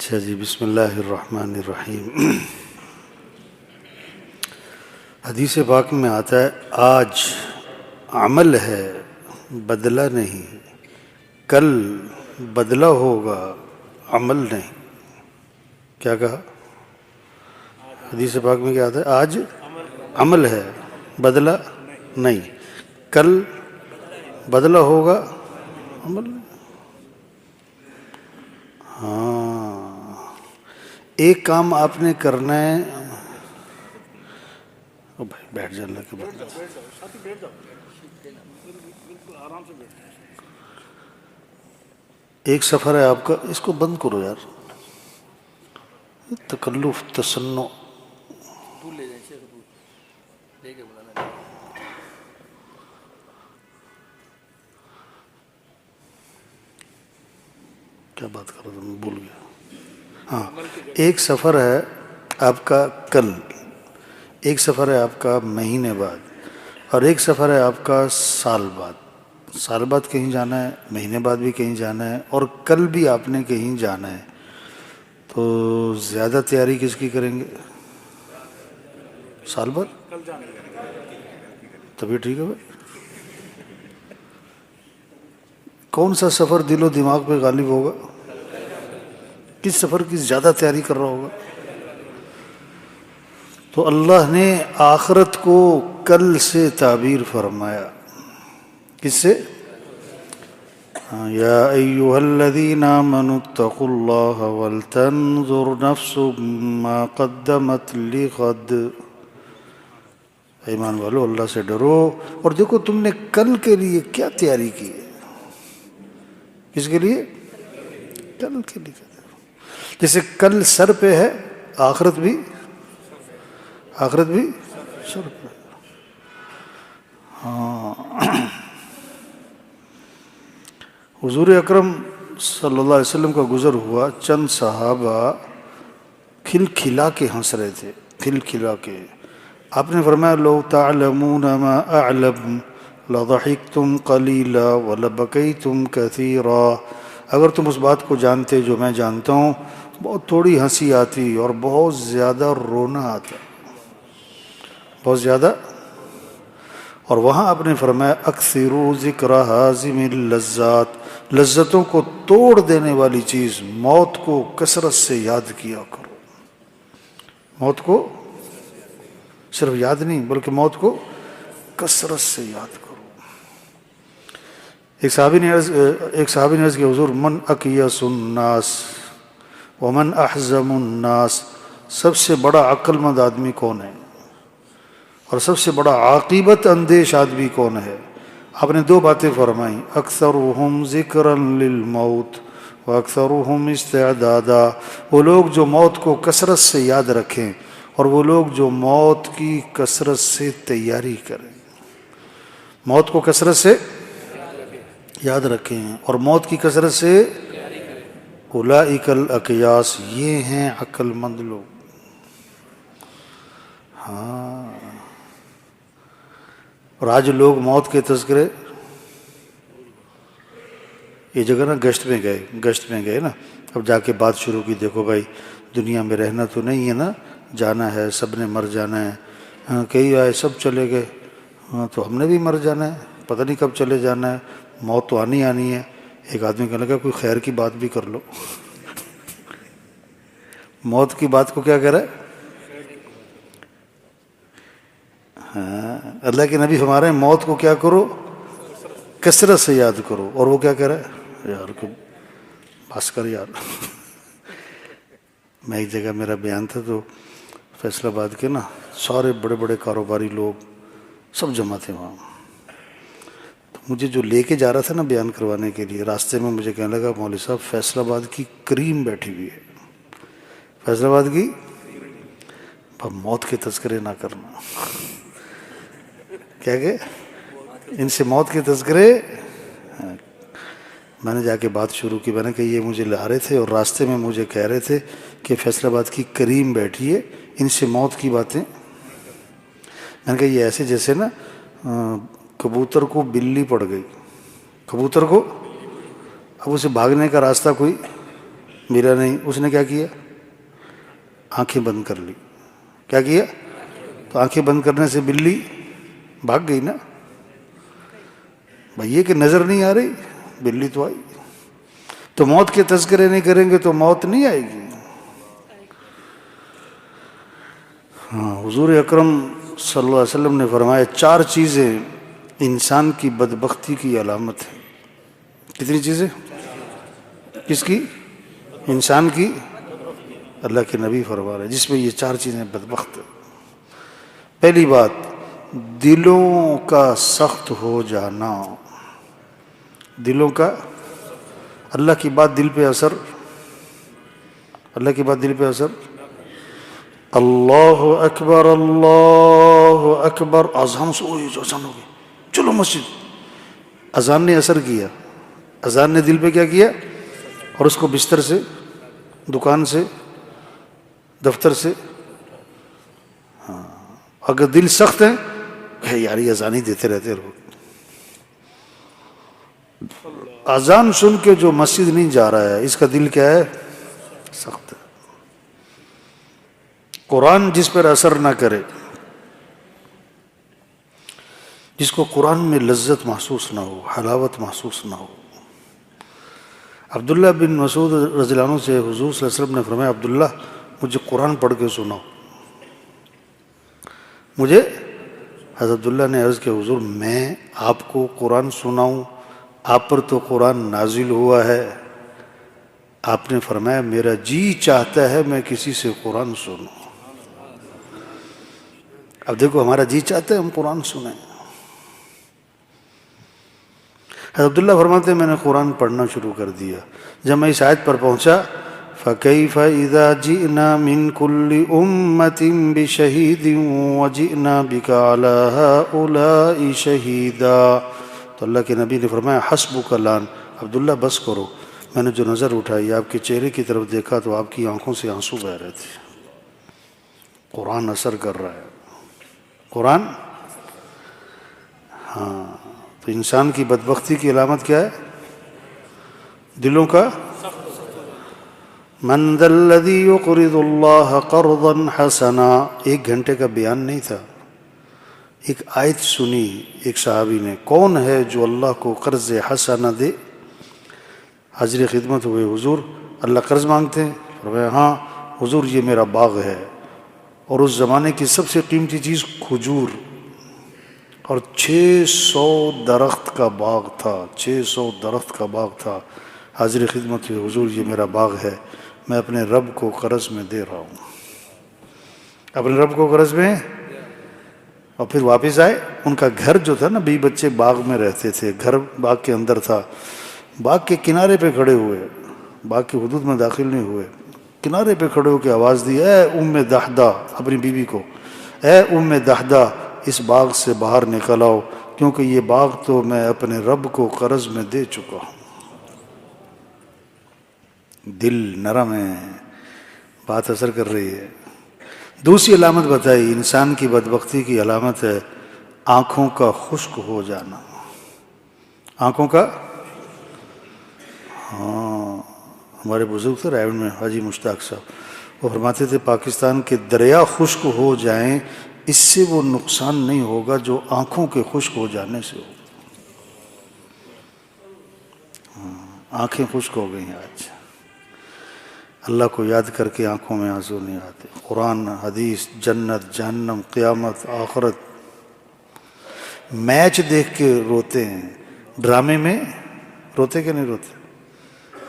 اچھا جی، بسم اللہ الرحمن الرحیم۔ حدیث پاک میں آتا ہے آج عمل ہے بدلہ نہیں، کل بدلہ ہوگا عمل نہیں۔ کیا کہا؟ حدیث پاک میں کیا آتا ہے؟ آج عمل ہے بدلہ نہیں، کل بدلہ ہوگا عمل نہیں۔ ہاں، ایک کام آپ نے کرنا ہے۔ او بھائی بیٹھ جا، اللہ کے بدلے ایک سفر ہے آپ کا، اس کو بند کرو یار، تکلف تصنع۔ کیا بات کر رہا تھا، میں بھول گیا۔ ہاں، ایک سفر ہے آپ کا کل، ایک سفر ہے آپ کا مہینے بعد، اور ایک سفر ہے آپ کا سال بعد۔ سال بعد کہیں جانا ہے، مہینے بعد بھی کہیں جانا ہے، اور کل بھی آپ نے کہیں جانا ہے۔ تو زیادہ تیاری کس کی کریں گے؟ سال بعد؟ تبھی ٹھیک ہے بھائی۔ کون سا سفر دل و دماغ پہ غالب ہوگا؟ کس سفر کی زیادہ تیاری کر رہا ہوگا؟ تو اللہ نے آخرت کو کل سے تعبیر فرمایا۔ کس سے؟ یا ایھا الذین آمنوا اتقوا اللہ ولتنظر نفس ما قدمت لغد۔ ایمان والو، اللہ سے ڈرو اور دیکھو تم نے کل کے لیے کیا تیاری کی ہے۔ کس کے لیے؟ کل کے لیے۔ جیسے کل سر پہ ہے، آخرت بھی سر پہ۔ ہاں، حضور اکرم صلی اللہ علیہ وسلم کا گزر ہوا، چند صحابہ کھل کھلا کے ہنس رہے تھے، کھل کھلا کے۔ آپ نے فرمایا لو تعلمون ما اعلم لضحکتم قلیلا ولبکیتم کثیرا۔ اگر تم اس بات کو جانتے جو میں جانتا ہوں، بہت تھوڑی ہنسی آتی اور بہت زیادہ رونا آتا، بہت زیادہ۔ اور وہاں آپ نے فرمایا اکثروا ذکر ہازم اللذات، لذتوں کو توڑ دینے والی چیز موت کو کثرت سے یاد کیا کرو۔ موت کو صرف یاد نہیں بلکہ موت کو کثرت سے یاد کرو۔ ایک صحابی نے عرض کیا حضور من اکیس الناس ومن احزم الناس، سب سے بڑا عقل مند آدمی کون ہے اور سب سے بڑا عاقبت اندیش آدمی کون ہے؟ آپ نے دو باتیں فرمائیں، اکثرہم ذکرا للموت واکثرہم استعدادا۔ وہ لوگ جو موت کو کثرت سے یاد رکھیں اور وہ لوگ جو موت کی کثرت سے تیاری کریں۔ موت کو کثرت سے یاد رکھیں اور موت کی کثرت سے، اولئک الاکیاس، یہ ہیں عقل مند لوگ۔ ہاں، اور آج لوگ موت کے تذکرے، یہ جگہ نا گشت میں گئے نا، اب جا کے بات شروع کی، دیکھو بھائی دنیا میں رہنا تو نہیں ہے نا، جانا ہے، سب نے مر جانا ہے۔ ہاں، کئی آئے سب چلے گئے، ہاں تو ہم نے بھی مر جانا ہے، پتہ نہیں کب چلے جانا ہے، موت تو آنی ہے۔ ایک آدمی کہنے لگا کوئی خیر کی بات بھی کر لو۔ موت کی بات کو کیا کہہ رہا ہے؟ ہاں، اللہ کے نبی فرما رہے ہیں موت کو کیا کرو؟ کثرت سے یاد کرو۔ اور وہ کیا کہہ رہا ہے؟ یار کو بس کر یار۔ میں ایک جگہ میرا بیان تھا تو فیصل آباد کے نا سارے بڑے بڑے کاروباری لوگ سب جمع تھے وہاں۔ تو مجھے جو لے کے جا رہا تھا نا بیان کروانے کے لیے، راستے میں مجھے کہنے لگا مولوی صاحب فیصل آباد کی کریم بیٹھی ہوئی ہے، فیصل آباد کی، موت کے تذکرے نہ کرنا۔ کیا کہ ان سے موت کے تذکرے۔ میں نے جا کے بات شروع کی، میں نے کہا یہ مجھے لا رہے تھے اور راستے میں مجھے کہہ رہے تھے کہ فیصل آباد کی کریم بیٹھی ہے، ان سے موت کی باتیں۔ میں نے کہا یہ ایسے جیسے نا کبوتر کو بلی پڑ گئی، کبوتر کو اب اسے بھاگنے کا راستہ کوئی ملا نہیں، اس نے کیا کیا؟ آنکھیں بند کر لی. کیا کیا؟ تو آنکھیں بند کرنے سے بلی بھاگ گئی نا. بھائی یہ کہ نظر نہیں آ رہی، بلی تو آئی. تو موت کے تذکرے نہیں کریں گے تو موت نہیں آئے گی. ہاں، حضور اکرم صلی اللہ علیہ وسلم نے فرمایا 4 چیزیں انسان کی بدبختی کی علامت ہے. کتنی چیزیں؟ کس کی؟ انسان کی. اللہ کے نبی فرما رہے جس میں یہ 4 چیزیں بدبخت. پہلی بات، دلوں کا سخت ہو جانا. دلوں کا، اللہ کی بات دل پہ اثر، اللہ کی بات دل پہ اثر. اللہ اکبر اللہ اکبر، اذان اذان ہو گئی، چلو مسجد. اذان نے اثر کیا، اذان نے دل پہ کیا کیا؟ اور اس کو بستر سے، دکان سے، دفتر سے. ہاں، اگر دل سخت ہے کہ یار یہ اذان ہی دیتے رہتے لوگ. اذان سن کے جو مسجد نہیں جا رہا ہے اس کا دل کیا ہے؟ سخت ہے. قرآن جس پر اثر نہ کرے، جس کو قرآن میں لذت محسوس نہ ہو، حلاوت محسوس نہ ہو. عبداللہ بن مسعود رضی اللہ عنہ سے حضور صلی اللہ علیہ وسلم نے فرمایا، عبداللہ مجھے قرآن پڑھ کے سناؤ. مجھے حضرت عبداللہ نے عرض کیا، حضور میں آپ کو قرآن سناؤں؟ آپ پر تو قرآن نازل ہوا ہے. آپ نے فرمایا میرا جی چاہتا ہے میں کسی سے قرآن سنوں. اب دیکھو ہمارا جی چاہتا ہے ہم قرآن سنیں. حضرت عبداللہ فرماتے ہیں میں نے قرآن پڑھنا شروع کر دیا. جب میں اس آیت پر پہنچا فَكَيْفَ إِذَا جِئْنَا مِنْ كُلِّ أُمَّةٍ بِشَهِيدٍ وَجِئْنَا بِكَ عَلَى هَؤُلَاءِ شَهِيدًا. تو اللہ کے نبی نے فرمایا حسبک الآن، عبداللہ بس کرو. میں نے جو نظر اٹھائی آپ کے چہرے کی طرف دیکھا تو آپ کی آنکھوں سے آنسو بہہ رہے تھے. قرآن اثر کر رہا ہے. قرآن، ہاں. تو انسان کی بدبختی کی علامت کیا ہے؟ دلوں کا. من ذا الذی یقرض اللہ قرضا حسنا، 1 گھنٹے کا بیان نہیں تھا. ایک آیت سنی ایک صحابی نے، کون ہے جو اللہ کو قرض حسنہ دے؟ حاضر خدمت ہوئے، حضور اللہ قرض مانگتے ہیں؟ فرمایا ہاں. حضور یہ میرا باغ ہے، اور اس زمانے کی سب سے قیمتی چیز کھجور، اور 600 درخت کا باغ تھا، 600 درخت کا باغ تھا. حاضر خدمت ہوئے، حضور یہ میرا باغ ہے، میں اپنے رب کو قرض میں دے رہا ہوں. اپنے رب کو قرض میں. اور پھر واپس آئے. ان کا گھر جو تھا نا، 20 بچے باغ میں رہتے تھے، گھر باغ کے اندر تھا. باغ کے کنارے پہ کھڑے ہوئے، باغ کی حدود میں داخل نہیں ہوئے، کنارے پہ کھڑے ہو کے آواز دی، اے ام دحدہ، اپنی بیوی کو، اے ام دحدہ اس باغ سے باہر نکل آؤ، کیونکہ یہ باغ تو میں اپنے رب کو قرض میں دے چکا ہوں. دل نرم ہے، بات اثر کر رہی ہے. دوسری علامت بتائی انسان کی بدبختی کی علامت ہے آنکھوں کا خشک ہو جانا. آنکھوں کا، ہاں. ہمارے بزرگ تھے رائے میں حاجی مشتاق صاحب، وہ فرماتے تھے پاکستان کے دریا خشک ہو جائیں اس سے وہ نقصان نہیں ہوگا جو آنکھوں کے خشک ہو جانے سے ہو. آنکھیں خشک ہو گئی ہیں آج. اللہ کو یاد کر کے آنکھوں میں آنسو نہیں آتے. قرآن، حدیث، جنت، جہنم، قیامت، آخرت. میچ دیکھ کے روتے ہیں، ڈرامے میں روتے کہ نہیں روتے؟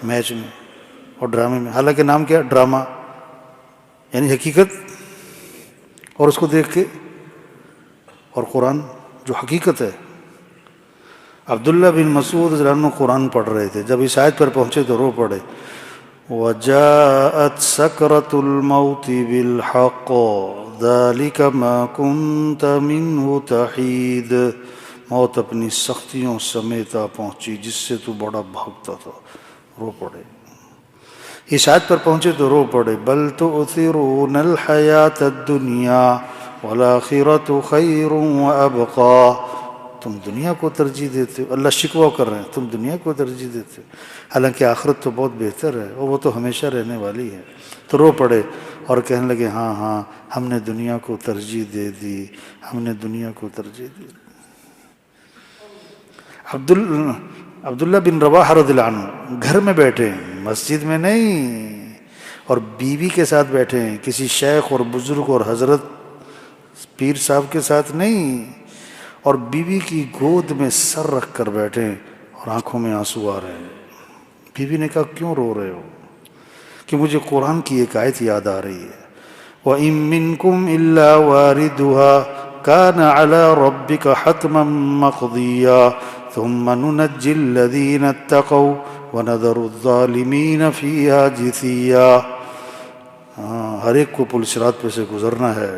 میچ میں اور ڈرامے میں. حالانکہ نام کیا؟ ڈرامہ، یعنی حقیقت، اور اس کو دیکھ کے. اور قرآن جو حقیقت ہے. عبداللہ بن مسعود رضی اللہ عنہ قرآن پڑھ رہے تھے، جب اس آیت پر پہنچے تو رو پڑے. وَجَاءَتْ سَكْرَةُ الْمَوْتِ بِالْحَقِّ ذَلِكَ مَا كُنْتَ مِنْهُ تَحِيدُ. موت اپنی سختیوں سمیتا پہنچی جس سے تو بڑا بھاگتا تھا. رو پڑے. اس آیت پر پہنچے تو رو پڑے. بَلْ تُؤْثِرُونَ الْحَيَاةَ الدُّنْيَا وَالْآخِرَةُ خَيْرٌ وَأَبْقَىٰ. تم دنیا کو ترجیح دیتے ہو. اللہ شکوہ کر رہے ہیں تم دنیا کو ترجیح دیتے ہو، حالانکہ آخرت تو بہت بہتر ہے اور وہ تو ہمیشہ رہنے والی ہے. تو رو پڑے اور کہنے لگے ہاں ہاں ہم نے دنیا کو ترجیح دے دی، ہم نے دنیا کو ترجیح دی. عبداللہ بن رواحہ رضی اللہ عنہ گھر میں بیٹھے ہیں، مسجد میں نہیں، اور بیوی کے ساتھ بیٹھے ہیں، کسی شیخ اور بزرگ اور حضرت پیر صاحب کے ساتھ نہیں، اور بیوی کی گود میں سر رکھ کر بیٹھے ہیں اور آنکھوں میں آنسو آ رہے ہیں. بیوی نے کہا کیوں رو رہے ہو؟ کہ مجھے قرآن کی ایک آیت یاد آ رہی ہے، وَإِن مِّنكُمْ إِلَّا وَارِدُهَا كَانَ عَلَى رَبِّكَ حَتْمًا مَّقْضِيًّا ثُمَّ نُنَجِّي الَّذِينَ اتَّقَوْا وَنَذَرُ الظَّالِمِينَ فِيهَا جِثِيًّا. ہر ایک کو پل صراط پہ سے گزرنا ہے،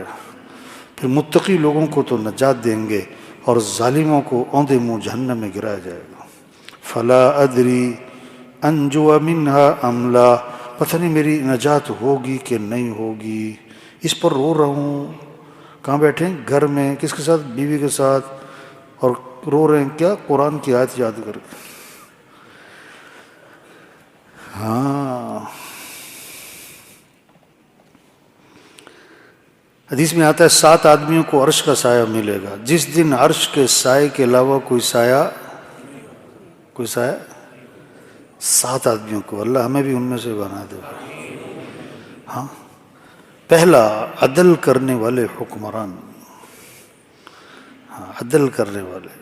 پھر متقی لوگوں کو تو نجات دیں گے اور ظالموں کو اوندے منہ جہنم میں گرایا جائے گا. فلا ادری انجو منہا ام لا، پتہ نہیں میری نجات ہوگی کہ نہیں ہوگی. اس پر رو رہا ہوں. کہاں بیٹھے ہیں؟ گھر میں. کس کے ساتھ؟ بیوی کے ساتھ. اور رو رہے ہیں کیا؟ قرآن کی آیت یاد کر کے. ہاں حدیث میں آتا ہے 7 آدمیوں کو عرش کا سایہ ملے گا، جس دن عرش کے سائے کے علاوہ کوئی سایہ 7 آدمیوں کو. اللہ ہمیں بھی ان میں سے بنا دے. ہاں پہلا عدل کرنے والے حکمران. ہاں عدل کرنے والے.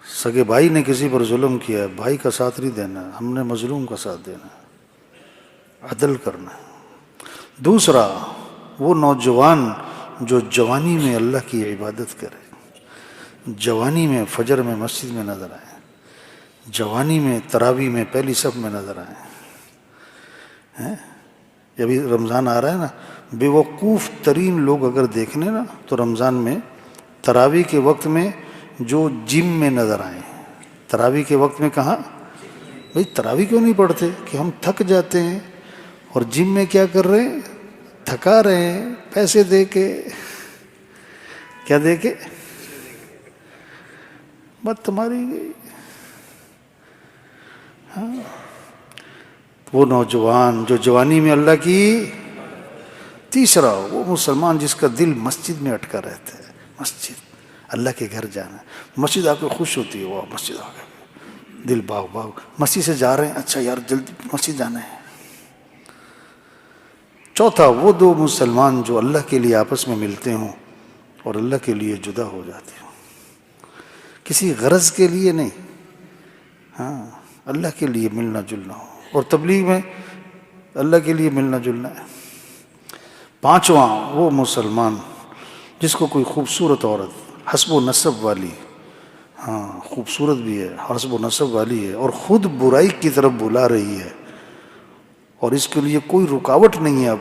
سگے بھائی نے کسی پر ظلم کیا ہے، بھائی کا ساتھ نہیں دینا، ہم نے مظلوم کا ساتھ دینا، عدل کرنا. دوسرا وہ نوجوان جو جوانی میں اللہ کی عبادت کرے، جوانی میں فجر میں مسجد میں نظر آئے، جوانی میں تراویح میں پہلی صف میں نظر آئے. ابھی رمضان آ رہا ہے نا، بے وقوف ترین لوگ اگر دیکھنے نا تو رمضان میں تراویح کے وقت میں جو جم میں نظر آئے. تراویح کے وقت میں کہاں؟ بھئی تراویح کیوں نہیں پڑھتے؟ کہ ہم تھک جاتے ہیں، اور جم میں کیا کر رہے ہیں؟ تھکا رہے ہیں پیسے دے کے. کیا دے کے؟ بات تمہاری گئی. ہاں وہ نوجوان جو جوانی میں اللہ کی. تیسرا وہ مسلمان جس کا دل مسجد میں اٹکا رہتا ہے. مسجد، اللہ کے گھر جانا. مسجد آ کے خوش ہوتی ہے، وہ مسجد آ گئے، دل باغ باغ. مسجد سے جا رہے ہیں، اچھا یار جلدی مسجد جانا ہے. چوتھا وہ 2 مسلمان جو اللہ کے لیے آپس میں ملتے ہوں اور اللہ کے لیے جدا ہو جاتے ہوں، کسی غرض کے لیے نہیں، ہاں اللہ کے لیے ملنا جلنا ہو. اور تبلیغ میں اللہ کے لیے ملنا جلنا ہے. پانچواں وہ مسلمان جس کو کوئی خوبصورت عورت حسب و نسب والی، ہاں خوبصورت بھی ہے، حسب و نسب والی ہے، اور خود برائی کی طرف بلا رہی ہے، اور اس کے لیے کوئی رکاوٹ نہیں ہے اب،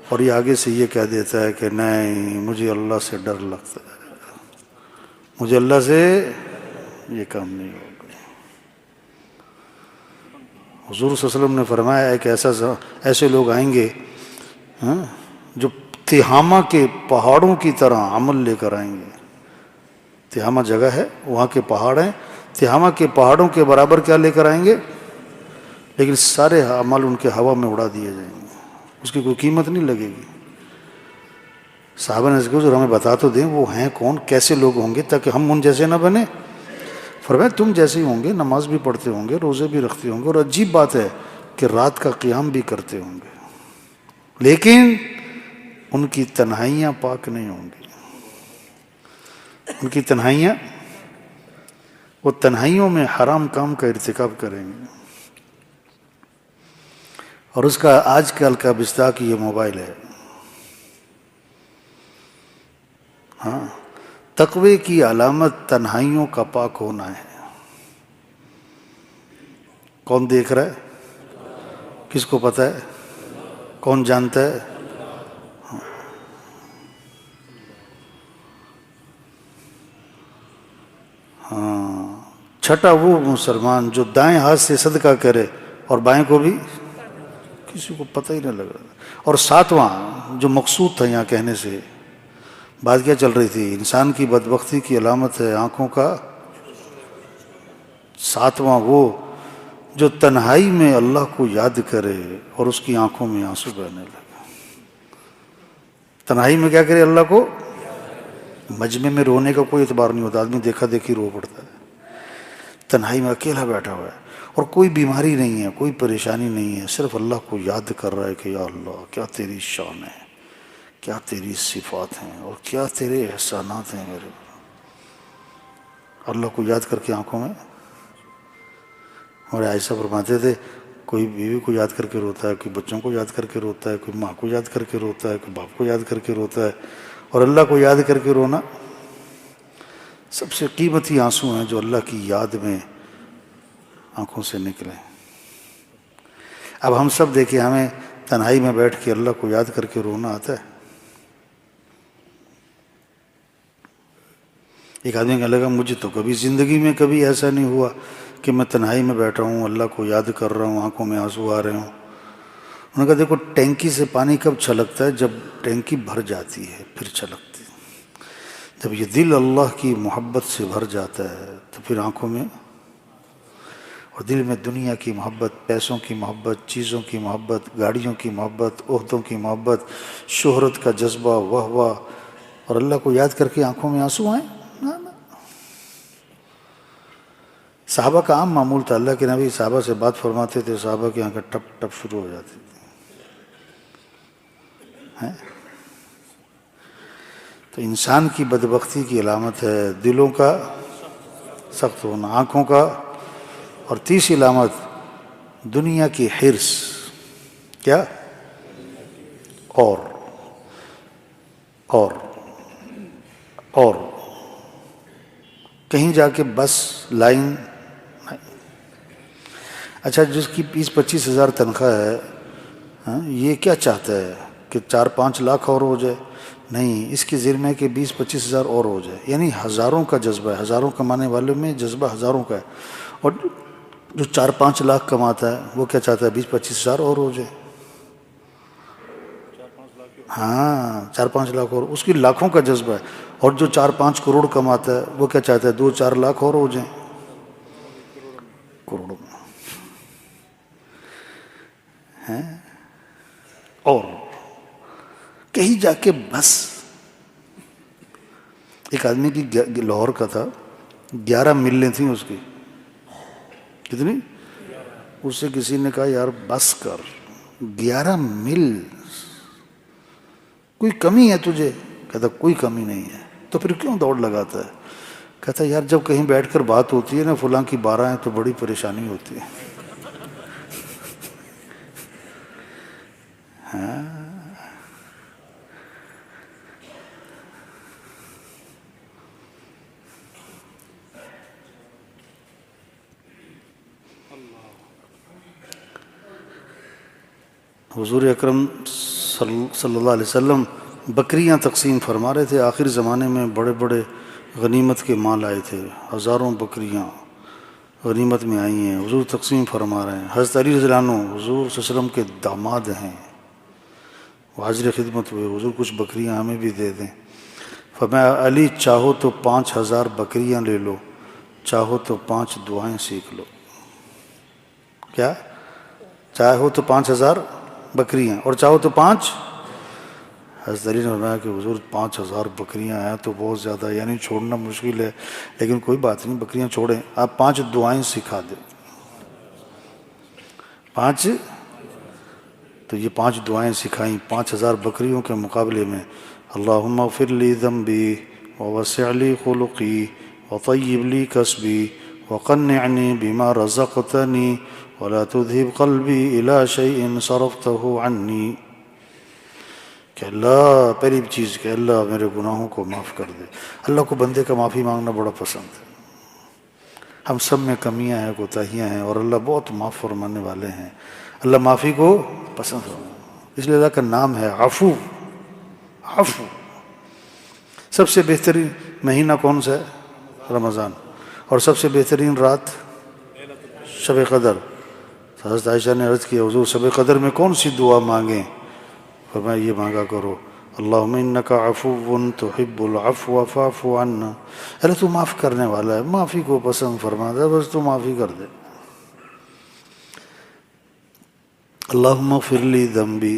اور یہ آگے سے یہ کہہ دیتا ہے کہ نہیں مجھے اللہ سے ڈر لگتا ہے، مجھے اللہ سے یہ کام نہیں ہوگا. حضور صلی اللہ علیہ وسلم نے فرمایا ہے کہ ایسے لوگ آئیں گے جو تہامہ کے پہاڑوں کی طرح عمل لے کر آئیں گے. تہامہ جگہ ہے، وہاں کے پہاڑ ہیں، تہامہ کے پہاڑوں کے برابر کیا لے کر آئیں گے، لیکن سارے عمل ان کے ہوا میں اڑا دیے جائیں گے، اس کی کوئی قیمت نہیں لگے گی. صحابہ نے کہا حضور ہمیں بتا تو دیں وہ ہیں کون، کیسے لوگ ہوں گے تاکہ ہم ان جیسے نہ بنیں. فرمایا تم جیسے ہی ہوں گے، نماز بھی پڑھتے ہوں گے، روزے بھی رکھتے ہوں گے، اور عجیب بات ہے کہ رات کا قیام بھی کرتے ہوں گے، لیکن ان کی تنہائیاں پاک نہیں ہوں گی. ان کی تنہائیاں، وہ تنہائیوں میں حرام کام کا ارتکاب کریں گے. اور اس کا آج کل کا مصداق یہ موبائل ہے. ہاں تقوی کی علامت تنہائیوں کا پاک ہونا ہے. کون دیکھ رہا ہے؟ کس کو پتہ ہے؟ کون جانتا ہے؟ ہاں چھٹا وہ مسلمان جو دائیں ہاتھ سے صدقہ کرے اور بائیں کو بھی کسی کو پتہ ہی نہ لگ رہا. اور ساتواں جو مقصود تھا یہاں کہنے سے، بات کیا چل رہی تھی؟ انسان کی بدبختی کی علامت ہے آنکھوں کا ساتواں وہ جو تنہائی میں اللہ کو یاد کرے اور اس کی آنکھوں میں آنسو بہنے لگے۔ تنہائی میں کیا کرے؟ اللہ کو۔ مجمع میں رونے کا کوئی اعتبار نہیں ہوتا، آدمی دیکھا دیکھی رو پڑتا ہے۔ تنہائی میں اکیلا بیٹھا ہوا ہے اور کوئی بیماری نہیں ہے، کوئی پریشانی نہیں ہے، صرف اللہ کو یاد کر رہا ہے کہ یا اللہ کیا تیری شان ہے، کیا تیری صفات ہیں اور کیا تیرے احسانات ہیں میرے پر۔ اللہ کو یاد کر کے آنکھوں میں۔ اور عائشہ فرماتے تھے کوئی بیوی کو یاد کر کے روتا ہے، کوئی بچوں کو یاد کر کے روتا ہے، کوئی ماں کو یاد کر کے روتا ہے، کوئی باپ کو یاد کر کے روتا ہے، اور اللہ کو یاد کر کے رونا سب سے قیمتی آنسو ہیں جو اللہ کی یاد میں آنکھوں سے نکلیں۔ اب ہم سب دیکھیں، ہمیں تنہائی میں بیٹھ کے اللہ کو یاد کر کے رونا آتا ہے؟ ایک آدمی کہنے لگا مجھے تو کبھی زندگی میں کبھی ایسا نہیں ہوا کہ میں تنہائی میں بیٹھا ہوں، اللہ کو یاد کر رہا ہوں، آنکھوں میں آنسو آ رہے ہوں۔ انہوں نے کہا دیکھو ٹینکی سے پانی کب چھلکتا ہے؟ جب ٹینکی بھر جاتی ہے پھر چھلکتی ہے۔ جب یہ دل اللہ کی محبت سے بھر جاتا ہے تو پھر آنکھوں میں، اور دل میں دنیا کی محبت، پیسوں کی محبت، چیزوں کی محبت، گاڑیوں کی محبت، عہدوں کی محبت، شہرت کا جذبہ، واہ واہ، اور اللہ کو یاد کر کے آنکھوں میں آنسو آئیں؟ نہ نہ۔ صحابہ کا عام معمول تھا، اللہ کے نبی صحابہ سے بات فرماتے تھے، صحابہ کی آنکھیں ٹپ ٹپ شروع ہو جاتی تھی۔ تو انسان کی بدبختی کی علامت ہے دلوں کا سخت ہونا، آنکھوں کا، اور تیسری علامت دنیا کی حرص۔ کیا؟ اور کہیں جا کے بس لائن۔ اچھا جس کی 20-25 ہزار تنخواہ ہے، یہ کیا چاہتا ہے کہ 4-5 لاکھ اور ہو جائے؟ نہیں، اس کے ذہن میں کہ 20-25 ہزار اور ہو جائے، یعنی ہزاروں کا جذبہ ہے، ہزاروں کمانے والے میں جذبہ ہزاروں کا ہے، اور جو 4-5 لاکھ کماتا ہے وہ کیا چاہتا ہے؟ 20-25 ہزار اور ہو جائے۔ ہاں 4-5 لاکھ اور، اس کی لاکھوں کا جذبہ ہے، اور جو 4-5 کروڑ کماتا ہے وہ کیا چاہتا ہے؟ 2-4 لاکھ اور ہو جائیں، کروڑوں میں ہیں۔ اور کہیں جا کے بس، ایک آدمی کی لاہور کا تھا، 11 ملیں تھیں اس کی۔ کتنی؟ اس سے کسی نے کہا یار بس کر، 11 مل، کوئی کمی ہے تجھے؟ کہتا کوئی کمی نہیں ہے۔ تو پھر کیوں دوڑ لگاتا ہے؟ کہتا یار جب کہیں بیٹھ کر بات ہوتی ہے نا فلاں کی 12 ہیں تو بڑی پریشانی ہوتی ہے۔ حضور اکرم صلی اللہ علیہ وسلم بکریاں تقسیم فرما رہے تھے، آخر زمانے میں بڑے بڑے غنیمت کے مال آئے تھے، ہزاروں بکریاں غنیمت میں آئی ہیں، حضور تقسیم فرما رہے ہیں۔ حضرت علی رضی اللہ عنہ حضور صلی اللہ علیہ وسلم کے داماد ہیں، وہ حاضر خدمت ہوئے، حضور کچھ بکریاں ہمیں بھی دے دیں۔ فرمایا علی چاہو تو 5000 بکریاں لے لو، چاہو تو 5 دعائیں سیکھ لو۔ کیا؟ چاہو تو 5000 بکریاں اور چاہو تو 5۔ حضرت علی نے فرمایا کہ حضور 5000 بکریاں ہیں تو بہت زیادہ، یعنی چھوڑنا مشکل ہے، لیکن کوئی بات نہیں بکریاں چھوڑیں، آپ 5 دعائیں سکھا دیں۔ 5، تو یہ 5 دعائیں سکھائیں 5000 بکریوں کے مقابلے میں۔ اللہم اغفر لی ذنبی ووسع لی خلقی وطیب لی کسبی وقنعنی بما رزقتنی ولا تذہب قلبی الی شیء صرفتہ عنی، کہ اللہ پہلی چیز کہ اللہ میرے گناہوں کو معاف کر دے۔ اللہ کو بندے کا معافی مانگنا بڑا پسند ہے۔ ہم سب میں کمیاں ہیں، کوتاہیاں ہیں، اور اللہ بہت معاف فرمانے والے ہیں، اللہ معافی کو پسند ہو، اس لیے اللہ کا نام ہے عفو۔ عفو۔ سب سے بہترین مہینہ کون سا ہے؟ رمضان، اور سب سے بہترین رات شب قدر۔ حضرت عائشہ نے عرض کیا حضور شب قدر میں کون سی دعا مانگیں؟ فرمایا یہ مانگا کرو اللہم انک عفو تحب العفو فاعف عنا، اللہ تو معاف کرنے والا ہے، معافی کو پسند فرماتا ہے، بس تو معافی کر دے۔ اللہم اغفر لی ذنبی،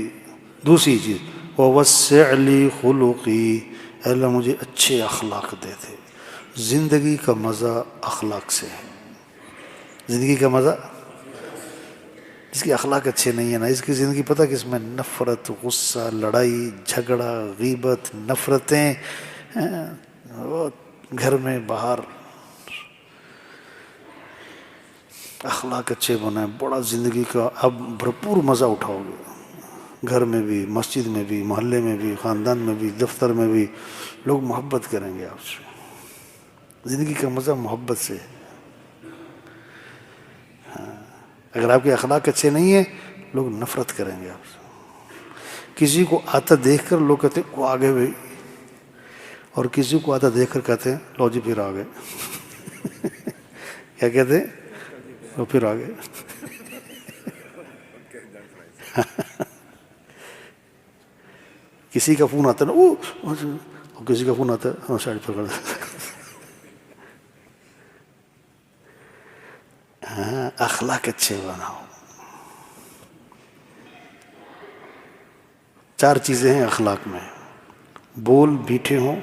دوسری چیز ووسع لی خلقی، اے اللہ مجھے اچھے اخلاق دے دے۔ زندگی کا مزہ اخلاق سے ہے، زندگی کا مزہ، جس کے اخلاق اچھے نہیں ہیں نا، اس کی زندگی پتہ کس میں نفرت، غصہ، لڑائی جھگڑا، غیبت، نفرتیں، وہ گھر میں باہر۔ اخلاق اچھے بنائیں، بڑا زندگی کا اب بھرپور مزہ اٹھاؤ گے، گھر میں بھی، مسجد میں بھی، محلے میں بھی، خاندان میں بھی، دفتر میں بھی، لوگ محبت کریں گے آپ سے۔ زندگی کا مزہ محبت سے ہے۔ اگر آپ کے اخلاق اچھے نہیں ہیں لوگ نفرت کریں گے آپ سے۔ کسی کو آتا دیکھ کر لوگ کہتے ہیں وہ آگے بھائی، اور کسی کو آتا دیکھ کر کہتے ہیں لو جی پھر آگے۔ کیا کہتے ہیں؟ وہ پھر آگے۔ کسی کا فون آتا ہے نا وہ کسی کا فون آتا ہے سائڈ پر کر دیتا۔ ہاں، اخلاق اچھے بناؤ۔ چار چیزیں ہیں اخلاق میں، بول میٹھے ہوں،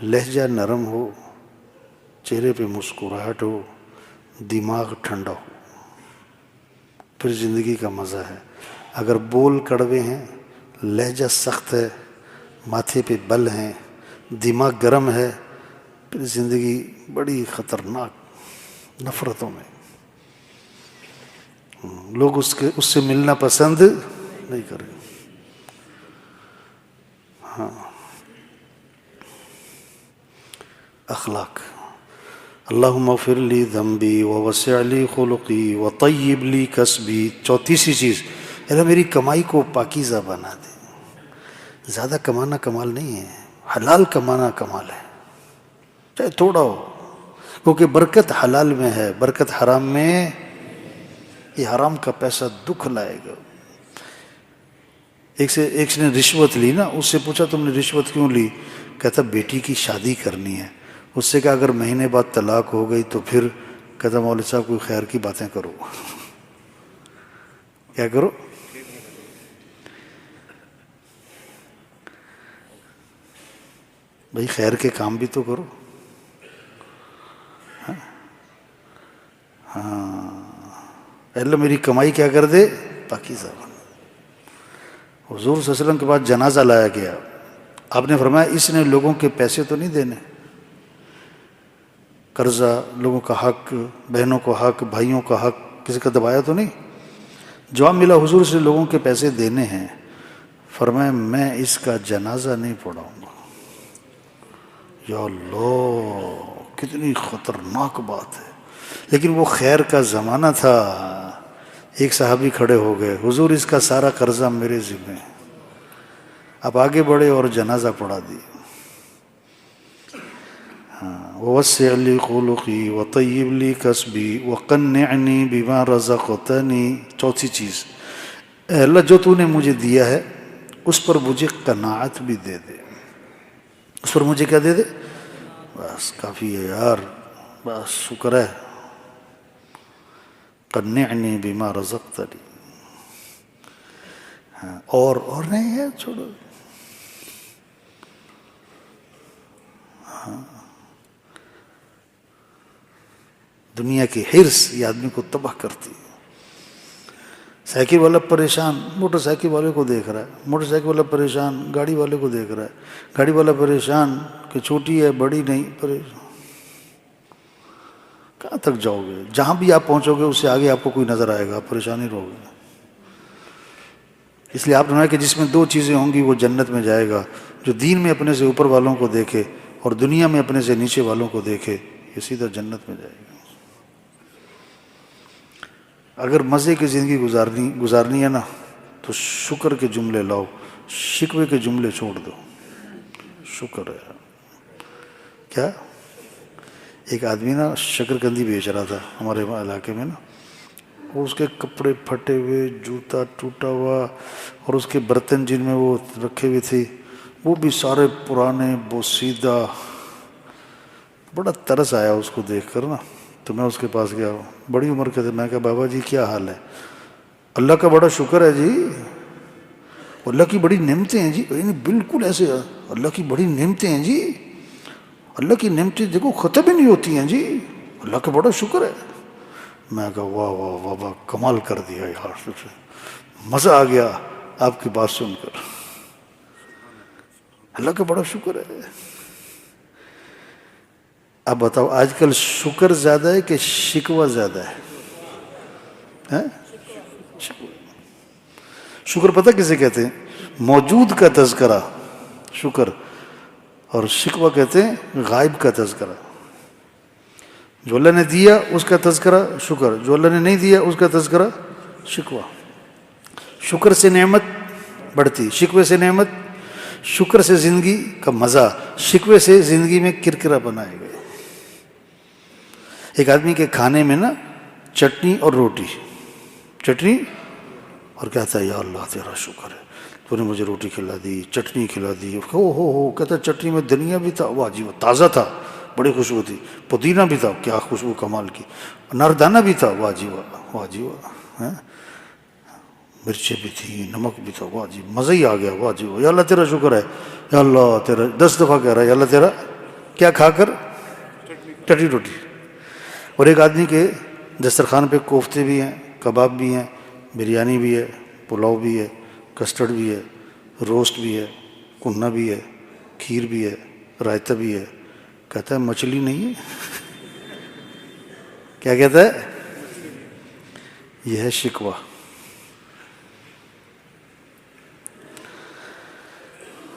لہجہ نرم ہو، چہرے پہ مسکراہٹ ہو، دماغ ٹھنڈا ہو، پھر زندگی کا مزہ ہے۔ اگر بول کڑوے ہیں، لہجہ سخت ہے، ماتھے پہ بل ہیں، دماغ گرم ہے، پھر زندگی بڑی خطرناک، نفرتوں میں، لوگ اس سے ملنا پسند نہیں کریں۔ ہاں، اخلاق۔ اللہم اغفر لی ذنبی ووسع لی خلقی وطیب لی کسبی، تیسری چیز، اللہ میری کمائی کو پاکیزہ بنا دے۔ زیادہ کمانا کمال نہیں ہے، حلال کمانا کمال ہے، چاہے تھوڑا ہو، کیونکہ برکت حلال میں ہے، برکت حرام میں، یہ حرام کا پیسہ دکھ لائے گا۔ ایک نے رشوت لی نا، اس سے پوچھا تم نے رشوت کیوں لی؟ کہتا بیٹی کی شادی کرنی ہے۔ اس سے کہا اگر مہینے بعد طلاق ہو گئی تو پھر؟ کہتا مولوی صاحب کوئی خیر کی باتیں کرو۔ کیا کرو؟ بھائی خیر کے کام بھی تو کرو۔ ہاں، اللہ میری کمائی کیا کر دے؟ پاکیزہ بنا۔ حضور صلی اللہ علیہ وسلم کے بعد جنازہ لایا گیا، آپ نے فرمایا اس نے لوگوں کے پیسے تو نہیں دینے، قرضہ، لوگوں کا حق، بہنوں کا حق، بھائیوں کا حق کسی کا دبایا تو نہیں؟ جواب ملا حضور سے لوگوں کے پیسے دینے ہیں، فرمایا میں اس کا جنازہ نہیں پڑھاؤں گا۔ یا اللہ، کتنی خطرناک بات ہے، لیکن وہ خیر کا زمانہ تھا۔ ایک صحابی کھڑے ہو گئے، حضور اس کا سارا قرضہ میرے ذمہ ہے۔ آپ آگے بڑھے اور جنازہ پڑھا دی۔ ووسع لی خلقی وطیب لی کسبی وقنعنی بما رزقتنی، چوتھی چیز، اے اللہ جو تو نے مجھے دیا ہے اس پر مجھے قناعت بھی دے دے۔ اس پر مجھے کیا دے دے؟ بس کافی ہے یار، بس شکر ہے۔ قنعنی بما رزقتنی، اور نہیں ہے، چھوڑو۔ دنیا کی حرص یہ آدمی کو تباہ کرتی ہے۔ سائیکل والا پریشان موٹر سائیکل والے کو دیکھ رہا ہے، موٹر سائیکل والا پریشان گاڑی والے کو دیکھ رہا ہے، گاڑی والا پریشان کہ چھوٹی ہے بڑی نہیں، پریشان۔ کہاں تک جاؤ گے؟ جہاں بھی آپ پہنچو گے اس سے آگے آپ کو کوئی نظر آئے گا، آپ پریشانی رہو گے۔ اس لیے آپ نے کہ جس میں دو چیزیں ہوں گی وہ جنت میں جائے گا، جو دین میں اپنے سے اوپر والوں کو دیکھے اور دنیا میں اپنے سے نیچے والوں کو دیکھے، یہ سیدھا جنت میں جائے گا۔ اگر مزے کی زندگی گزارنی ہے نا تو شکر کے جملے لاؤ، شکوے کے جملے چھوڑ دو۔ شکر ہے کیا؟ ایک آدمی نا شکر کندی بیچ رہا تھا ہمارے علاقے میں نا، اور اس کے کپڑے پھٹے ہوئے، جوتا ٹوٹا ہوا، اور اس کے برتن جن میں وہ رکھے ہوئے تھے وہ بھی سارے پرانے بوسیدہ. بڑا ترس آیا اس کو دیکھ کر نا. تو میں اس کے پاس گیا، بڑی عمر کے تھے. میں کہا بابا جی کیا حال ہے؟ اللہ کا بڑا شکر ہے جی، اللہ کی بڑی نعمتیں ہیں جی. بالکل ایسے اللہ کی بڑی نعمتیں ہیں جی، اللہ کی نعمتیں دیکھو ختم ہی نہیں ہوتی ہیں جی، اللہ کا بڑا شکر ہے. میں کہا واہ واہ واہ واہ، کمال کر دیا یار، مزہ آ گیا آپ کی بات سن کر. اللہ کا بڑا شکر ہے. اب بتاؤ آج کل شکر زیادہ ہے کہ شکوہ زیادہ ہے؟ شکر پتہ کسے کہتے ہیں؟ موجود کا تذکرہ شکر، اور شکوہ کہتے ہیں غائب کا تذکرہ. جو اللہ نے دیا اس کا تذکرہ شکر، جو اللہ نے نہیں دیا اس کا تذکرہ شکوہ. شکر سے نعمت بڑھتی، شکوے سے نعمت. شکر سے زندگی کا مزہ، شکوے سے زندگی میں کرکرا بنائے گئے. ایک آدمی کے کھانے میں نا چٹنی اور روٹی، چٹنی اور کہتا ہے یا اللہ تیرا شکر ہے تو نے مجھے روٹی کھلا دی، چٹنی کھلا دی. ہو کہتا ہے چٹنی میں دھنیا بھی تھا، واہ جی وہ تازہ تھا، بڑی خوشبو تھی. پودینہ بھی تھا، کیا خوشبو کمال کی. ناردانہ بھی تھا، واہ جی واہ، واہ جی واہ. مرچیں بھی تھی، نمک بھی تھا، واہ جی مزہ ہی آ گیا، واہ جی واہ. یا اللہ تیرا شکر ہے، یا اللہ تیرا. 10 دفعہ کہہ رہا ہے یا اللہ تیرا کیا کھا کر؟ چٹنی روٹی. اور ایک آدمی کے دسترخوان پہ کوفتے بھی ہیں، کباب بھی ہیں، بریانی بھی ہے، پلاؤ بھی ہے، کسٹرڈ بھی ہے، روسٹ بھی ہے، کننا بھی ہے، کھیر بھی ہے، رائتا بھی ہے. کہتا ہے مچھلی نہیں ہے. کیا کہتا ہے؟ یہ ہے شکوہ.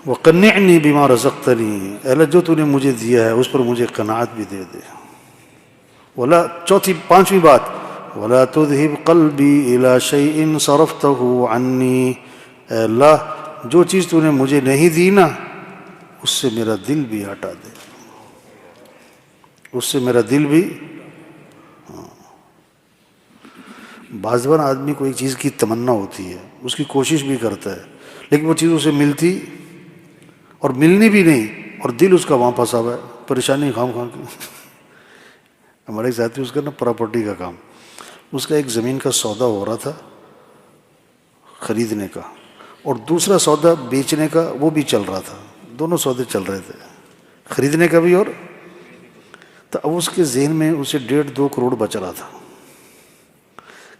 وَقَنِّعْنِي بِمَا رَزَقْتَنِي، اے اللہ جو تو نے مجھے دیا ہے اس پر مجھے قناعت بھی دے دے. ولا پانچویں بات، وَلَا تُذْهِبْ قَلْبِي إِلَى شَيْءٍ صَرَفْتَهُ عَنِّي، اے اللہ جو چیز تو نے مجھے نہیں دی نا اس سے میرا دل بھی ہٹا دے، اس سے میرا دل بھی. بعض بار آدمی کو ایک چیز کی تمنا ہوتی ہے، اس کی کوشش بھی کرتا ہے، لیکن وہ چیز اسے ملتی اور ملنی بھی نہیں، اور دل اس کا وہاں پھنسا ہوا ہے، پریشانی خام خام کی. ہمارے ایک ساتھی اس کا نا پراپرٹی کا کام، اس کا ایک زمین کا سودا ہو رہا تھا خریدنے کا، اور دوسرا سودا بیچنے کا وہ بھی چل رہا تھا. دونوں سودے چل رہے تھے، خریدنے کا بھی. اور تو اب اس کے ذہن میں اسے 1.5-2 کروڑ بچ رہا تھا،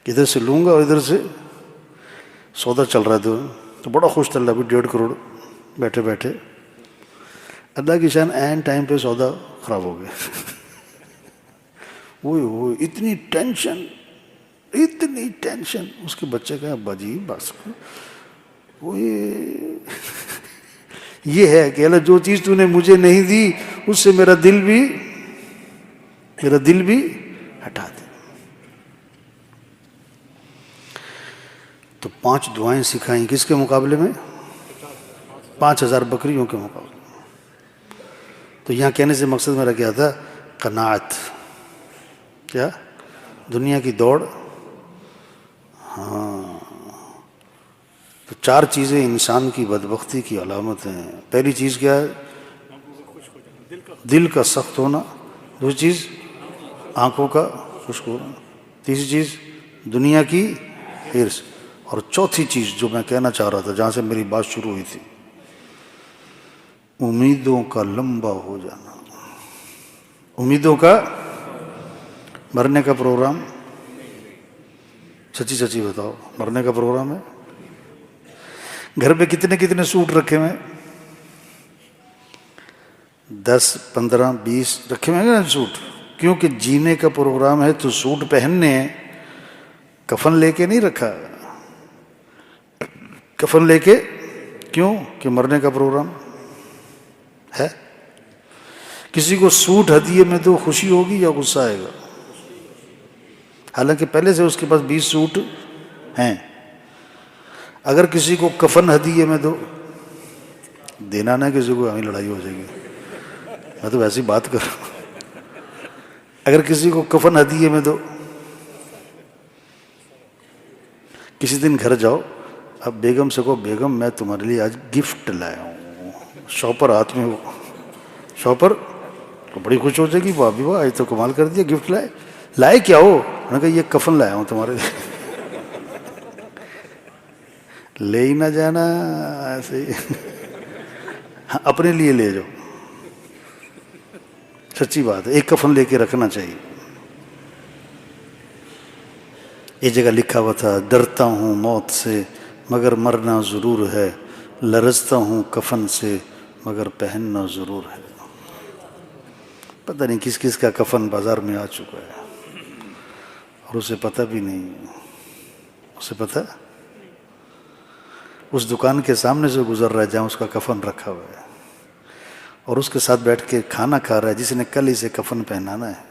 ادھر سے لوں گا اور ادھر سے سودا چل رہا تھا. تو بڑا خوش تھا ابھی 1.5 کروڑ بیٹھے بیٹھے. اللہ کی شان عین ٹائم پہ سودا خراب ہو گیا. وہ اتنی ٹینشن، اتنی ٹینشن. اس کے بچے کا ابا جی بس وہ یہ ہے کہ اللہ جو چیز تو نے مجھے نہیں دی اس سے میرا دل بھی ہٹا دے. تو 5 دعائیں سکھائیں کس کے مقابلے میں؟ 5000 بکریوں کے مقابلے. تو یہاں کہنے سے مقصد میرا کیا تھا؟ قناعت. کیا؟ دنیا کی دوڑ. ہاں تو 4 چیزیں انسان کی بدبختی کی علامت ہیں. پہلی چیز کیا ہے؟ دل کا سخت ہونا. دوسری چیز آنکھوں کا خشک ہونا. تیسری چیز دنیا کی حرص. اور چوتھی چیز جو میں کہنا چاہ رہا تھا جہاں سے میری بات شروع ہوئی تھی، امیدوں کا لمبا ہو جانا. امیدوں کا مرنے کا پروگرام. سچی سچی بتاؤ، مرنے کا پروگرام ہے؟ گھر پہ کتنے سوٹ رکھے ہوئے؟ 10 15 20 رکھے ہوئے نا سوٹ. کیونکہ جینے کا پروگرام ہے تو سوٹ پہننے ہیں. کفن لے کے نہیں رکھا. کفن لے کے کیوں؟ کہ مرنے کا پروگرام ہے. کسی کو سوٹ ہدیے میں تو خوشی ہوگی یا غصہ آئے گا؟ حالانکہ پہلے سے اس کے پاس 20 سوٹ ہیں. اگر کسی کو کفن ہدیے میں دو، دینا نہ کسی کو، ہمیں لڑائی ہو جائے گی. میں تو ویسی بات کر رہا ہوں. اگر کسی کو کفن ہدیے میں دو کسی دن گھر جاؤ، اب بیگم سے کہو بیگم میں تمہارے لیے آج گفٹ لایا ہوں، شاپر ہاتھ میں ہو، شاپر تو بڑی خوش ہو جائے گی، واہ بھی واہ آج تو کمال کر دیا، گفٹ لائے کیا ہو؟ میں نے کہا یہ کفن لایا ہوں تمہارے لیے لے ہی نہ جانا ایسے ہی اپنے لیے لے جاؤ، سچی بات ہے، ایک کفن لے کے رکھنا چاہیے۔ ایک جگہ لکھا ہوا تھا ڈرتا ہوں موت سے مگر مرنا ضرور ہے، لرزتا ہوں کفن سے مگر پہننا ضرور ہے۔ پتہ نہیں کس کس کا کفن بازار میں آ چکا ہے اور اسے پتہ بھی نہیں، اسے پتہ اس دکان کے سامنے سے گزر رہا ہے جہاں اس کا کفن رکھا ہوا ہے، اور اس کے ساتھ بیٹھ کے کھانا کھا رہا ہے جس نے کل اسے کفن پہنانا ہے۔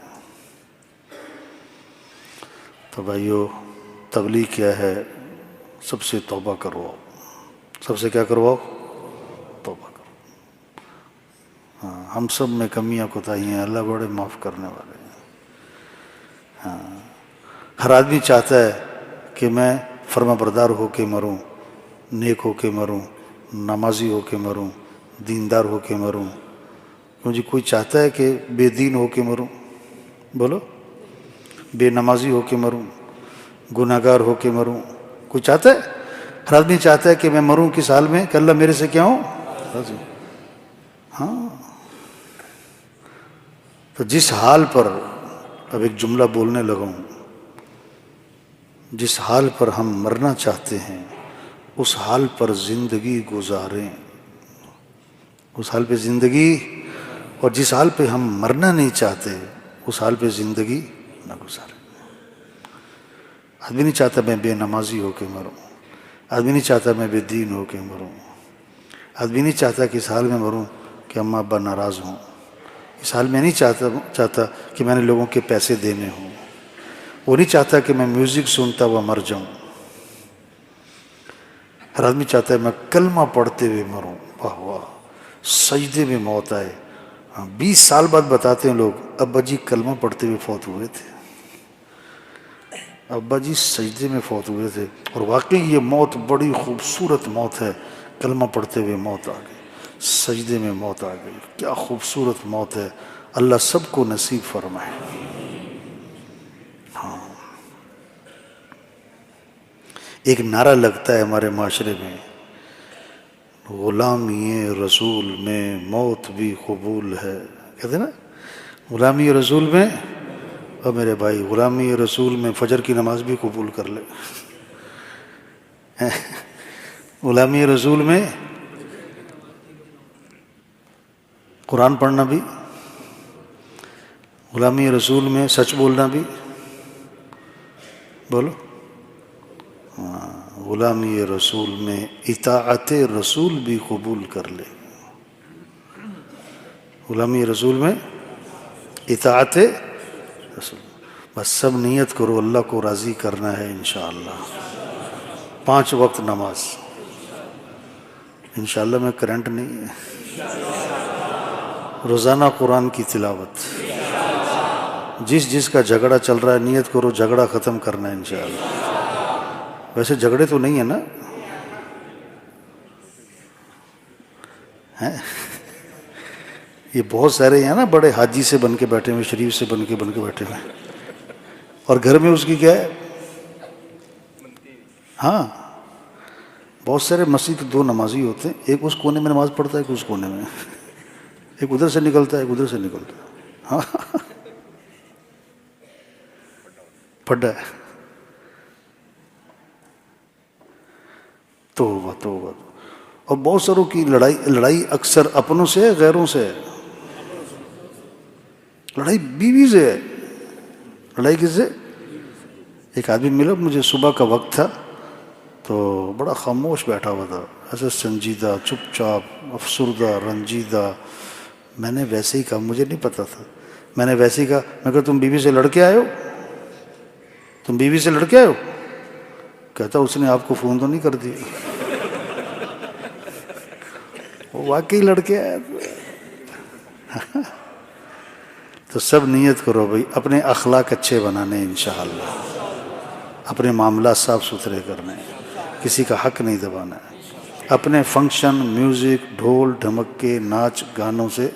تو بھائیو تبلیغ کیا ہے؟ سب سے توبہ کرواؤ، سب سے کیا کرواؤ؟ توبہ کرو۔ ہاں، ہم سب میں کمیاں کوتاہیاں ہیں، اللہ بڑے معاف کرنے والے ہیں۔ ہاں، ہر آدمی چاہتا ہے کہ میں فرما بردار ہو کے مروں، نیک ہو کے مروں، نمازی ہو کے مروں، دیندار ہو کے مروں۔ کیوں جی کوئی چاہتا ہے کہ بے دین ہو کے مروں؟ بولو، بے نمازی ہو کے مروں، گناہگار ہو کے مروں؟ کوئی چاہتا ہے؟ ہر آدمی چاہتا ہے کہ میں مروں کس حال میں کہ اللہ میرے سے کیا ہوں راضی۔ ہاں، تو جس حال پر، اب ایک جملہ بولنے لگا ہوں، جس حال پر ہم مرنا چاہتے ہیں اس حال پر زندگی گزاریں، اس حال پہ زندگی، اور جس حال پہ ہم مرنا نہیں چاہتے اس حال پہ زندگی نہ گزاریں۔ آدمی نہیں چاہتا میں بے نمازی ہو کے مروں، آدمی نہیں چاہتا میں بے دین ہو کے مروں، آدمی نہیں چاہتا کہ اس حال میں مروں کہ اماں ابا ناراض ہوں، اس حال میں نہیں چاہتا کہ میں نے لوگوں کے پیسے دینے ہوں، وہ نہیں چاہتا کہ میں میوزک سنتا ہوا مر جاؤں۔ ہر آدمی چاہتا ہے میں کلمہ پڑھتے ہوئے مروں، واہ واہ، سجدے میں موت آئے۔ 20 سال بعد بتاتے ہیں لوگ ابا جی کلمہ پڑھتے ہوئے فوت ہوئے تھے، ابا جی سجدے میں فوت ہوئے تھے، اور واقعی یہ موت بڑی خوبصورت موت ہے، کلمہ پڑھتے ہوئے موت آ گئی، سجدے میں موت آ گئی، کیا خوبصورت موت ہے، اللہ سب کو نصیب فرمائے۔ ہاں، ایک نعرہ لگتا ہے ہمارے معاشرے میں، غلامی رسول میں موت بھی قبول ہے، کہتے ہیں نا، غلامی رسول میں، اور میرے بھائی غلامی رسول میں فجر کی نماز بھی قبول کر لے، غلامی رسول میں قرآن پڑھنا بھی، غلامی رسول میں سچ بولنا بھی، بولو، غلامی رسول میں اطاعت رسول بھی قبول کر لے، غلامی رسول میں اطاعت رسول، بس سب نیت کرو اللہ کو راضی کرنا ہے انشاءاللہ۔ 5 وقت نماز انشاءاللہ میں کرنٹ نہیں ہے، روزانہ قرآن کی تلاوت، جس کا جھگڑا چل رہا ہے نیت کرو جھگڑا ختم کرنا ہے انشاءاللہ۔ ویسے جھگڑے تو نہیں ہیں نا؟ یہ بہت سارے ہیں نا، بڑے حاجی سے بن کے بیٹھے ہوئے، شریف سے بن کے بیٹھے ہوئے، اور گھر میں اس کی کیا ہے؟ ہاں، بہت سارے مسجد 2 نمازی ہوتے ہیں، ایک اس کونے میں نماز پڑھتا ہے، ایک اس کونے میں، ایک ادھر سے نکلتا ہے، ایک ادھر سے نکلتا ہے۔ ہاں، پڑھا ہے، توبہ توبہ۔ اور بہت ساروں کی لڑائی اکثر اپنوں سے ہے، غیروں سے ہے، لڑائی بیوی سے ہے، لڑائی کس سے؟ ایک آدمی ملا مجھے، صبح کا وقت تھا تو بڑا خاموش بیٹھا ہوا تھا، ایسے سنجیدہ، چپ چاپ، افسردہ، رنجیدہ۔ میں نے ویسے ہی کہا، مجھے نہیں پتا تھا، میں نے ویسے ہی کہا، میں کہا تم بیوی سے لڑ کے آئے ہو؟ تم بیوی سے لڑ کے آئے ہو؟ کہتا اس نے آپ کو فون تو نہیں کر دیا؟ وہ واقعی لڑ کے آیا تھا۔ تو سب نیت کرو بھائی اپنے اخلاق اچھے بنانے انشاءاللہ، اپنے معاملات صاف ستھرے کرنے ہیں، کسی کا حق نہیں دبانا ہے، اپنے فنکشن، میوزک، ڈھول ڈھمکے، ناچ گانوں سے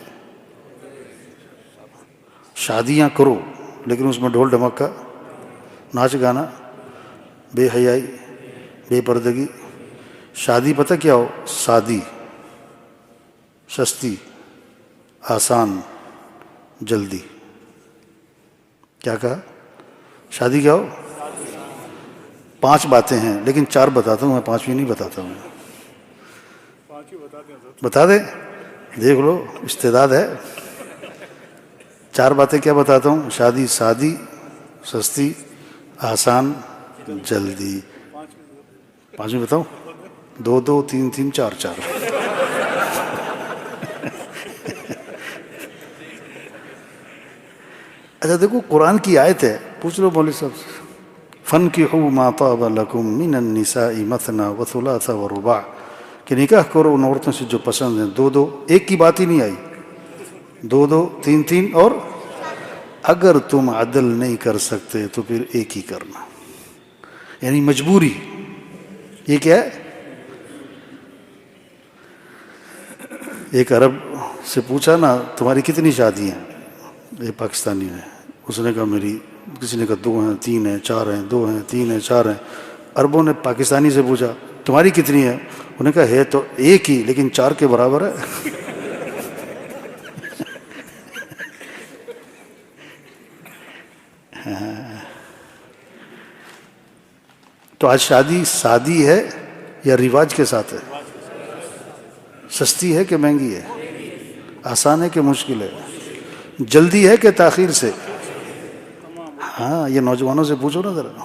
شادیاں کرو لیکن اس میں ڈھول ڈھمکا، ناچ گانا، بے حیائی، بے پردگی۔ شادی پتہ کیا ہو؟ سادی، سستی، آسان، جلدی۔ کیا کہا؟ شادی کیا ہو؟ 5 باتیں ہیں لیکن 4 بتاتا ہوں، میں 5ویں نہیں بتاتا ہوں۔ بتا دیں؟ دیکھ لو، استعداد ہے۔ 4 باتیں کیا بتاتا ہوں؟ شادی سادی، سستی، آسان، جلدی۔ 5ویں بتاؤں؟ 2 2 3 3 4 4۔ اچھا دیکھو، قرآن کی آیت ہے، پوچھ لو مولوی صاحب سے، فَانْكِحُوا مَا طَابَ لَكُم مِّنَ النِّسَاءِ مَثْنَىٰ وَثُلَاثَ وَرُبَاعَ، کہ نکاح کرو ان عورتوں سے جو پسند ہیں، 2 2، ایک کی بات ہی نہیں آئی، 2 2 3 3، اور اگر تم عدل نہیں کر سکتے تو پھر ایک ہی کرنا، یعنی مجبوری۔ یہ کیا ہے؟ ایک عرب سے پوچھا نا تمہاری کتنی شادی ہیں؟ ایک پاکستانی نے، اس نے کہا میری، کسی نے کہا 2 ہیں 3 ہیں 4 ہیں 2 ہیں 3 ہیں 4 ہیں۔ عربوں نے پاکستانی سے پوچھا تمہاری کتنی ہے؟ انہوں نے کہا ہے تو ایک ہی لیکن 4 کے برابر ہے۔ تو آج شادی سادی ہے یا رواج کے ساتھ ہے؟ سستی ہے کہ مہنگی ہے؟ آسان ہے کہ مشکل ہے؟ جلدی ہے کہ تاخیر سے؟ ہاں، یہ نوجوانوں سے پوچھو نا ذرا۔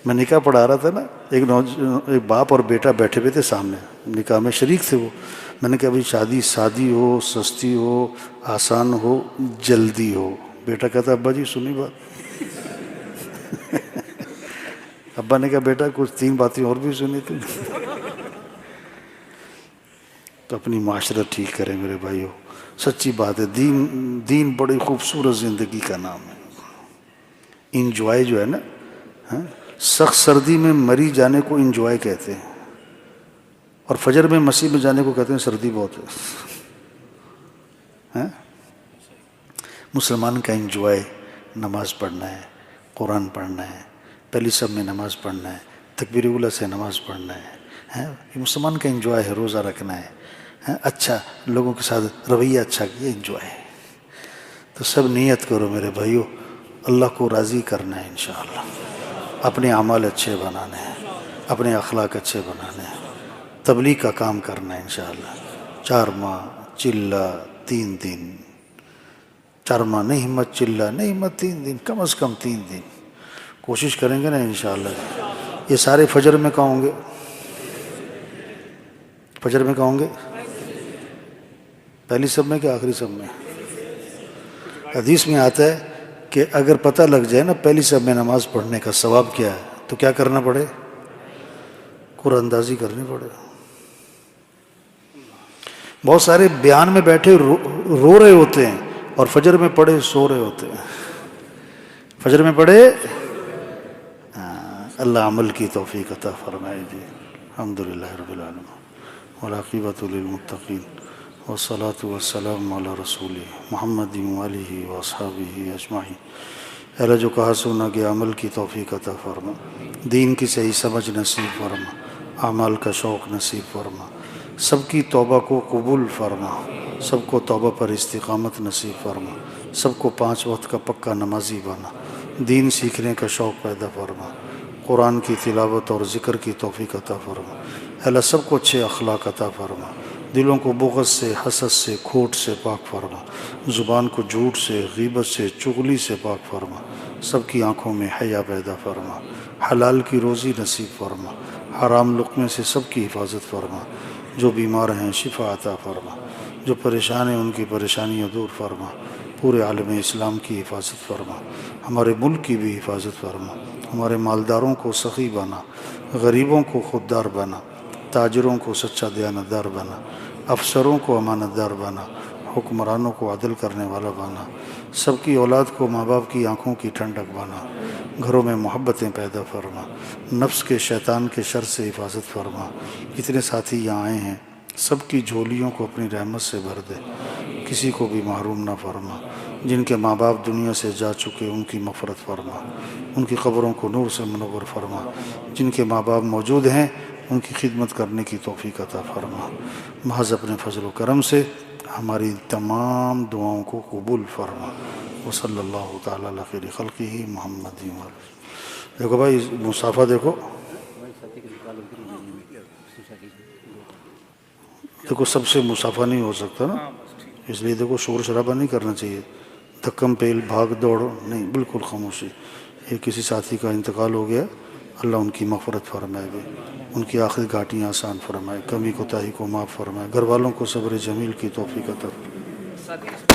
میں نکاح پڑھا رہا تھا نا، ایک باپ اور بیٹا بیٹھے ہوئے تھے سامنے، نکاح میں شریک تھے وہ۔ میں نے کہا بھائی شادی سادی ہو، سستی ہو، آسان ہو، جلدی ہو؟ بیٹا کہتا ابا جی سنی بات۔ ابا نے کہا بیٹا کچھ 3 باتیں اور بھی سنی تھی۔ تو اپنی معاشرت ٹھیک کریں میرے بھائیوں، سچی بات ہے۔ دین بڑی خوبصورت زندگی کا نام ہے۔ انجوائے جو ہے نا، سخت سردی میں مری جانے کو انجوائے کہتے ہیں، اور فجر میں مسیح میں جانے کو کہتے ہیں سردی بہت ہے۔ مسلمان کا انجوائے نماز پڑھنا ہے، قرآن پڑھنا ہے، پہلی سب میں نماز پڑھنا ہے، تکبیر اولیٰ سے نماز پڑھنا ہے۔ یہ مسلمان کا انجوائے ہے، روزہ رکھنا ہے، اچھا لوگوں کے ساتھ رویہ اچھا کیا، انجوائے ہے۔ تو سب نیت کرو میرے بھائیو، اللہ کو راضی کرنا ہے انشاءاللہ، اپنے اعمال اچھے بنانے ہیں، اپنے اخلاق اچھے بنانے ہیں، تبلیغ کا کام کرنا ہے انشاءاللہ۔ 4 ماہ چلہ 3 دن، 4 ماہ نہیں ہمت چلہ، نہیں ہمت 3 دن، کم از کم 3 دن کوشش کریں گے نا انشاءاللہ۔ یہ سارے فجر میں کہوں گے، فجر میں کہوں گے، پہلی سب میں کہ آخری سب میں؟ حدیث میں آتا ہے کہ اگر پتہ لگ جائے نا پہلی سب میں نماز پڑھنے کا ثواب کیا ہے تو کیا کرنا پڑے؟ قرآن اندازی کرنی پڑے۔ بہت سارے بیان میں بیٹھے رو رہے ہوتے ہیں اور فجر میں پڑھے سو رہے ہوتے ہیں۔ فجر میں پڑھے، اللہ عمل کی توفیق عطا فرمائے جی۔ الحمدللہ رب العالمین والعاقبۃ للمتقین والصلاة والسلام علی رسول محمد وآلہ واصحابہ اجمعین۔ اللہ جو کہا سنا کہ عمل کی توفیق عطا فرما، دین کی صحیح سمجھ نصیب فرما، اعمال کا شوق نصیب فرما، سب کی توبہ کو قبول فرما، سب کو توبہ پر استقامت نصیب فرما، سب کو 5 وقت کا پکا نمازی بنا، دین سیکھنے کا شوق پیدا فرما، قرآن کی تلاوت اور ذکر کی توفیق عطا فرما۔ اللہ سب کو اچھے اخلاق عطا فرما، دلوں کو بغض سے، حسد سے، کھوٹ سے پاک فرما، زبان کو جھوٹ سے، غیبت سے، چغلی سے پاک فرما، سب کی آنکھوں میں حیا پیدا فرما، حلال کی روزی نصیب فرما، حرام لقمے سے سب کی حفاظت فرما، جو بیمار ہیں شفا عطا فرما، جو پریشان ہیں ان کی پریشانیاں دور فرما، پورے عالم اسلام کی حفاظت فرما، ہمارے ملک کی بھی حفاظت فرما، ہمارے مالداروں کو سخی بنا، غریبوں کو خوددار بنا، تاجروں کو سچا دیانتدار بنا، افسروں کو امانت دار بنا، حکمرانوں کو عدل کرنے والا بنا، سب کی اولاد کو ماں باپ کی آنکھوں کی ٹھنڈک بنا، گھروں میں محبتیں پیدا فرما، نفس کے شیطان کے شر سے حفاظت فرما۔ کتنے ساتھی یہاں آئے ہیں، سب کی جھولیوں کو اپنی رحمت سے بھر دے، کسی کو بھی محروم نہ فرما۔ جن کے ماں باپ دنیا سے جا چکے ان کی مغفرت فرما، ان کی قبروں کو نور سے منور فرما۔ جن کے ماں باپ موجود ہیں ان کی خدمت کرنے کی توفیق عطا فرما۔ محض اپنے فضل و کرم سے ہماری تمام دعاؤں کو قبول فرما۔ وصلی اللہ تعالیٰ علی خیر خلقہ محمد۔ دیکھو بھائی مصافحہ دیکھو، دیکھو سب سے مصافحہ نہیں ہو سکتا نا، اس لیے دیکھو شور شرابہ نہیں کرنا چاہیے، دھکم پیل بھاگ دوڑ نہیں، بالکل خاموشی۔ یہ کسی ساتھی کا انتقال ہو گیا، اللہ ان کی مغفرت فرمائے بھی، ان کی آخری گھاٹیاں آسان فرمائے، کمی کوتاہی کو معاف فرمائے، گھر والوں کو صبر جمیل کی توفیق عطا فرمائے۔